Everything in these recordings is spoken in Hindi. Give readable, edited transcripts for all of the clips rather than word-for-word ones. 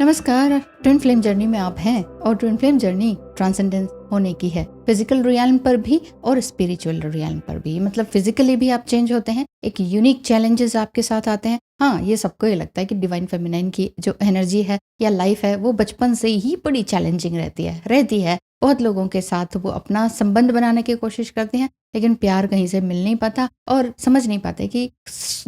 नमस्कार। ट्विन फ्लेम जर्नी में आप हैं और ट्विन फ्लेम जर्नी ट्रांसेंडेंस होने की है, फिजिकल रियल्म पर भी और स्पिरिचुअल रियल्म पर भी। मतलब फिजिकली भी आप चेंज होते हैं, एक यूनिक चैलेंजेस आपके साथ आते हैं। हाँ, ये सबको ये लगता है कि डिवाइन फेमिनाइन की जो एनर्जी है या लाइफ है वो बचपन से ही बड़ी चैलेंजिंग रहती है। बहुत लोगों के साथ वो अपना संबंध बनाने की कोशिश करते हैं, लेकिन प्यार कहीं से मिल नहीं पाता और समझ नहीं पाते कि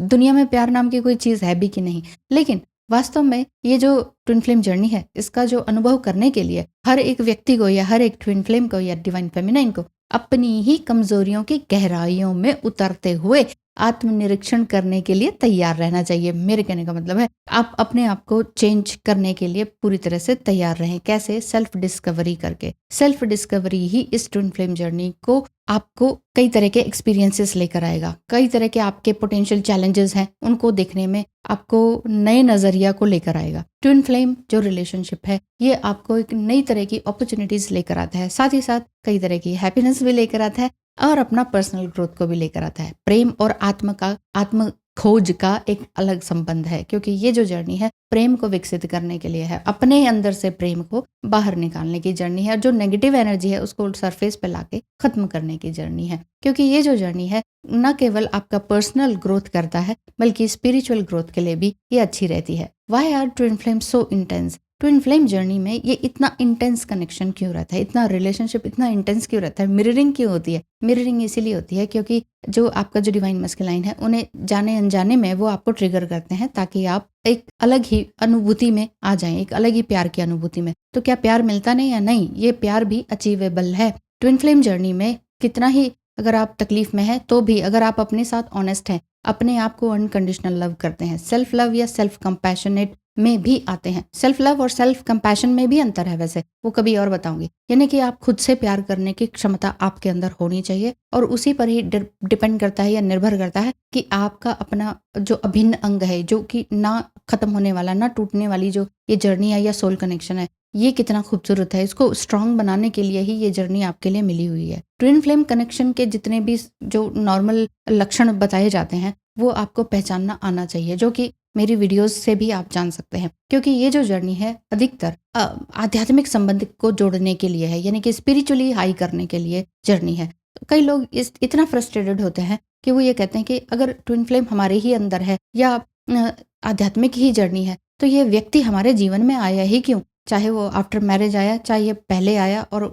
दुनिया में प्यार नाम की कोई चीज़ है भी कि नहीं। लेकिन वास्तव में ये जो ट्विन फ्लेम जर्नी है, इसका जो अनुभव करने के लिए हर एक व्यक्ति को या हर एक ट्विन फ्लेम को या डिवाइन फेमिनाइन को अपनी ही कमजोरियों की गहराइयों में उतरते हुए आत्मनिरीक्षण करने के लिए तैयार रहना चाहिए। मेरे कहने का मतलब है आप अपने आप को चेंज करने के लिए पूरी तरह से तैयार रहें। कैसे? सेल्फ डिस्कवरी करके। सेल्फ डिस्कवरी ही इस ट्विन फ्लेम जर्नी को आपको कई तरह के एक्सपीरियंसेस लेकर आएगा। कई तरह के आपके पोटेंशियल चैलेंजेस हैं, उनको देखने में आपको नए नजरिया को लेकर आएगा। ट्विन फ्लेम जो रिलेशनशिप है ये आपको एक नई तरह की अपॉर्चुनिटीज लेकर आता है, साथ ही साथ कई तरह की हैप्पीनेस भी लेकर आता है और अपना पर्सनल ग्रोथ को भी लेकर आता है। प्रेम और आत्म खोज का एक अलग संबंध है, क्योंकि ये जो जर्नी है प्रेम को विकसित करने के लिए है, अपने अंदर से प्रेम को बाहर निकालने की जर्नी है। जो नेगेटिव एनर्जी है उसको सरफेस पे लाके खत्म करने की जर्नी है। क्योंकि ये जो जर्नी है न केवल आपका पर्सनल ग्रोथ करता है बल्कि स्पिरिचुअल ग्रोथ के लिए भी ये अच्छी रहती है। Why are twin flame so intense? Twin flame journey में ये इतना इंटेंस कनेक्शन क्यों रहता है, इतना रिलेशनशिप इतना इंटेंस क्यों रहता है? मिररिंग क्यों होती है? मिररिंग इसीलिए होती है क्योंकि जो आपका जो डिवाइन मस्कुलाइन है उन्हें जाने अनजाने में वो आपको ट्रिगर करते हैं ताकि आप एक अलग ही अनुभूति में आ जाएं, एक अलग ही प्यार की अनुभूति में। तो क्या प्यार मिलता नहीं? या नहीं, ये प्यार भी अचीवेबल है। ट्विन फ्लेम जर्नी में कितना ही अगर आप तकलीफ में हैं तो भी अगर आप अपने साथ ऑनेस्ट हैं, अपने आप को अनकंडीशनल लव करते हैं, सेल्फ लव या सेल्फ कंपैशनेट में भी आते हैं। सेल्फ लव और सेल्फ कंपैशन में भी अंतर है, वैसे वो कभी और बताऊंगी। यानी कि आप खुद से प्यार करने की क्षमता आपके अंदर होनी चाहिए और उसी पर ही डिपेंड करता है या निर्भर करता है कि आपका अपना जो अभिन्न अंग है, जो कि ना खत्म होने वाला ना टूटने वाली जो ये जर्नी है या सोल कनेक्शन है, ये कितना खूबसूरत है। इसको स्ट्रांग बनाने के लिए ही ये जर्नी आपके लिए मिली हुई है। ट्विन फ्लेम कनेक्शन के जितने भी जो नॉर्मल लक्षण बताए जाते हैं वो आपको पहचानना आना चाहिए, जो कि मेरी वीडियोस से भी आप जान सकते हैं। क्योंकि ये जो जर्नी है अधिकतर आध्यात्मिक संबंध को जोड़ने के लिए है, यानी कि स्पिरिचुअली हाई करने के लिए जर्नी है। कई लोग इतना फ्रस्ट्रेटेड होते हैं कि वो ये कहते हैं कि अगर ट्विन फ्लेम हमारे ही अंदर है या आध्यात्मिक ही जर्नी है तो ये व्यक्ति हमारे जीवन में आया ही क्यों? चाहे वो आफ्टर मैरिज आया, चाहे ये पहले आया और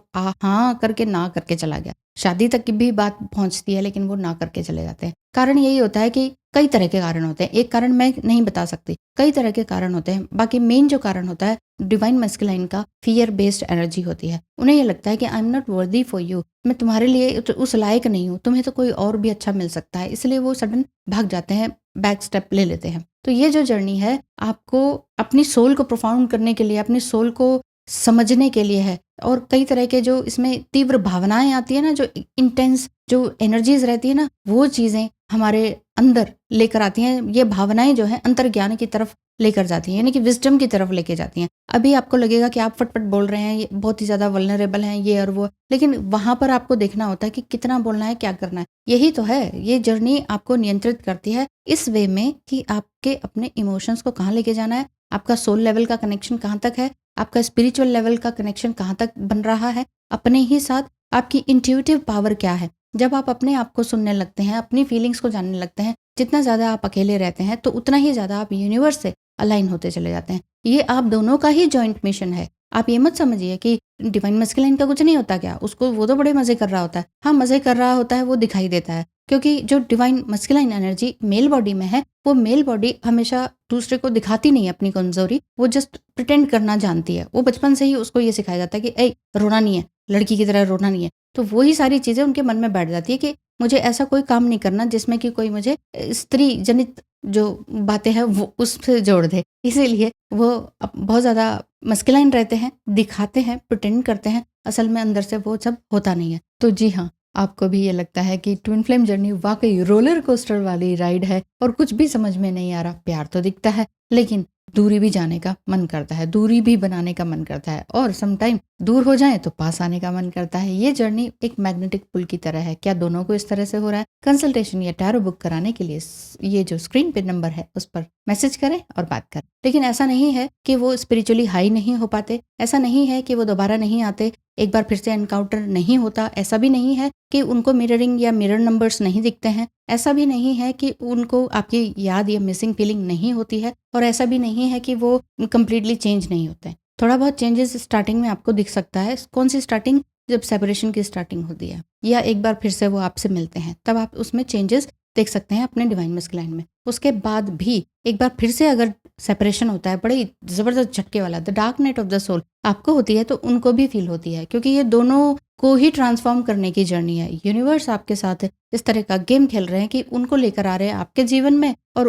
हाँ करके ना करके चला गया। शादी तक की भी बात पहुंचती है लेकिन वो ना करके चले जाते हैं। कारण यही होता है कि कई तरह के कारण होते हैं, एक कारण मैं नहीं बता सकती, कई तरह के कारण होते हैं। बाकी मेन जो कारण होता है डिवाइन मस्कुलाइन का फियर बेस्ड एनर्जी होती है। उन्हें ये लगता है कि I am not worthy for you, मैं तुम्हारे लिए उस लायक नहीं हूँ, तुम्हें तो कोई और भी अच्छा मिल सकता है, इसलिए वो सडन भाग जाते हैं, बैक स्टेप ले लेते हैं। तो ये जो जर्नी है आपको अपनी सोल को प्रोफाउंड करने के लिए, अपनी सोल को समझने के लिए है। और कई तरह के जो इसमें तीव्र भावनाएं आती है ना, जो इंटेंस जो एनर्जीज रहती है ना, वो चीजें हमारे अंदर लेकर आती हैं। ये भावनाएं जो है अंतर्ज्ञान की तरफ लेकर जाती हैं, यानी कि विजडम की तरफ लेके जाती हैं। अभी आपको लगेगा कि आप फटफट बोल रहे हैं, ये बहुत ही ज्यादा वल्नरेबल हैं ये और वो, लेकिन वहां पर आपको देखना होता है कि कितना बोलना है, क्या करना है। यही तो है, ये जर्नी आपको नियंत्रित करती है इस वे में कि आपके अपने इमोशंस को कहाँ लेके जाना है, आपका सोल लेवल का कनेक्शन कहाँ तक है, आपका स्पिरिचुअल लेवल का कनेक्शन कहाँ तक बन रहा है अपने ही साथ, आपकी इंट्यूटिव पावर क्या है। जब आप अपने आप को सुनने लगते हैं, अपनी फीलिंग्स को जानने लगते हैं, जितना ज़्यादा आप अकेले रहते हैं तो उतना ही ज़्यादा आप यूनिवर्स से अलाइन होते चले जाते हैं। ये आप दोनों का ही जॉइंट मिशन है। आप ये मत समझिए कि डिवाइन मस्कुलाइन का कुछ नहीं होता क्या, उसको वो तो बड़े मज़े कर रहा होता है। हाँ, मज़े कर रहा होता है, वो दिखाई देता है, क्योंकि जो divine masculine energy male body में है, वो मेल बॉडी हमेशा दूसरे को दिखाती नहीं है अपनी कमजोरी, वो जस्ट प्रिटेंड करना जानती है। वो बचपन से ही उसको ये सिखाया जाता है कि ए रोना नहीं है, लड़की की तरह रोना नहीं है। तो वही सारी चीज़ें उनके मन में बैठ जाती है कि मुझे ऐसा कोई काम नहीं करना जिसमें कि कोई मुझे स्त्री जनित जो बातें हैं वो उससे जोड़ दे। इसीलिए वो बहुत ज़्यादा मस्कुलाइन रहते हैं, दिखाते हैं, प्रिटेंड करते हैं, असल में अंदर से वो सब होता नहीं है। तो जी हाँ, आपको भी ये लगता है कि ट्विन फ्लेम जर्नी वाकई रोलर कोस्टर वाली राइड है और कुछ भी समझ में नहीं आ रहा। प्यार तो दिखता है लेकिन दूरी भी जाने का मन करता है, दूरी भी बनाने का मन करता है, और समटाइम दूर हो जाए तो पास आने का मन करता है। ये जर्नी एक मैग्नेटिक पुल की तरह है। क्या दोनों को इस तरह से हो रहा है? कंसल्टेशन या टैरो बुक कराने के लिए ये जो स्क्रीन पे नंबर है उस पर मैसेज करें और बात करें। लेकिन ऐसा नहीं है कि वो स्पिरिचुअली हाई नहीं हो पाते, ऐसा नहीं है कि वो दोबारा नहीं आते, एक बार फिर से एनकाउंटर नहीं होता, ऐसा भी नहीं है कि उनको मिररिंग या मिरर नंबर्स नहीं दिखते हैं, ऐसा भी नहीं है कि उनको आपकी याद या मिसिंग फीलिंग नहीं होती है, और ऐसा भी नहीं है कि वो कंप्लीटली चेंज नहीं होते हैं। थोड़ा बहुत चेंजेस स्टार्टिंग में आपको दिख सकता है। कौन सी स्टार्टिंग? जब सेपरेशन की स्टार्टिंग होती है या एक बार फिर से वो आपसे मिलते हैं, तब आप उसमें चेंजेस देख सकते हैं अपने डिवाइन मस्कुलाइन में। उसके बाद भी एक बार फिर से अगर सेपरेशन होता है, बड़ी जबरदस्त झटके वाला, the dark night of the soul आपको होती है, तो उनको भी फील होती है, क्योंकि ये दोनों को ही ट्रांसफॉर्म करने की जर्नी है। यूनिवर्स आपके साथ इस तरह का गेम खेल रहे हैं कि उनको लेकर आ रहे हैं आपके जीवन में, और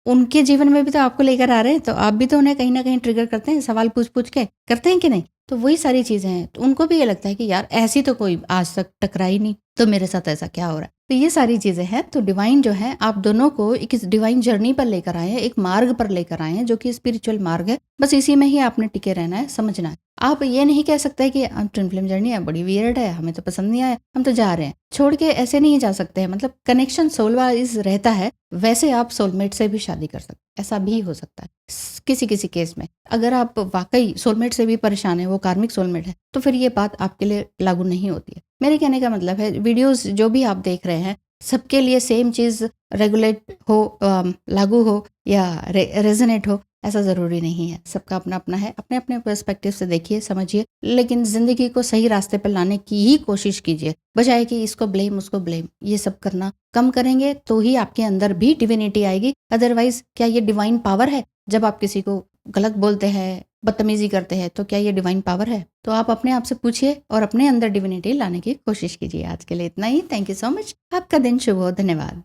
उनके जीवन में भी तो आपको लेकर आ रहे हैं, तो आप भी तो उन्हें कहीं ना कहीं ट्रिगर करते हैं, सवाल पूछ पूछ के करते हैं कि नहीं? तो वही सारी चीजें हैं। तो उनको भी ये लगता है कि यार ऐसी तो कोई आज तक टकरा ही नहीं, तो मेरे साथ ऐसा क्या हो रहा है? तो ये सारी चीजें हैं। तो डिवाइन जो है आप दोनों को एक इस डिवाइन जर्नी पर लेकर आए हैं, एक मार्ग पर लेकर आए हैं जो कि स्पिरिचुअल मार्ग है। बस इसी में ही आपने टिके रहना है, समझना है। आप ये नहीं कह सकते कि ट्विन फ्लेम जर्नी है बड़ी वियर्ड है, हमें तो पसंद नहीं आया, हम तो जा रहे हैं, छोड़ के ऐसे नहीं जा सकते हैं। मतलब कनेक्शन सोल वाइज रहता है, वैसे आप सोलमेट से भी शादी कर सकते हैं, ऐसा भी हो सकता है किसी किसी केस में। अगर आप वाकई सोलमेट से भी परेशान है, वो कार्मिक सोलमेट है, तो फिर ये बात आपके लिए लागू नहीं होती है। मेरे कहने का मतलब है, वीडियोस जो भी आप देख रहे हैं सबके लिए सेम चीज़ रेगुलेट हो, लागू हो या रेजोनेट हो, ऐसा ज़रूरी नहीं है। सबका अपना अपना है, अपने अपने पर्सपेक्टिव से देखिए, समझिए, लेकिन ज़िंदगी को सही रास्ते पर लाने की ही कोशिश कीजिए, बजाय कि इसको ब्लेम उसको ब्लेम, ये सब करना कम करेंगे तो ही आपके अंदर भी डिविनिटी आएगी। अदरवाइज क्या ये डिवाइन पावर है? जब आप किसी को गलत बोलते हैं, बदतमीजी करते हैं, तो क्या ये डिवाइन पावर है? तो आप अपने आप से पूछिए और अपने अंदर डिविनिटी लाने की कोशिश कीजिए। आज के लिए इतना ही। Thank you so much. आपका दिन शुभ हो। धन्यवाद।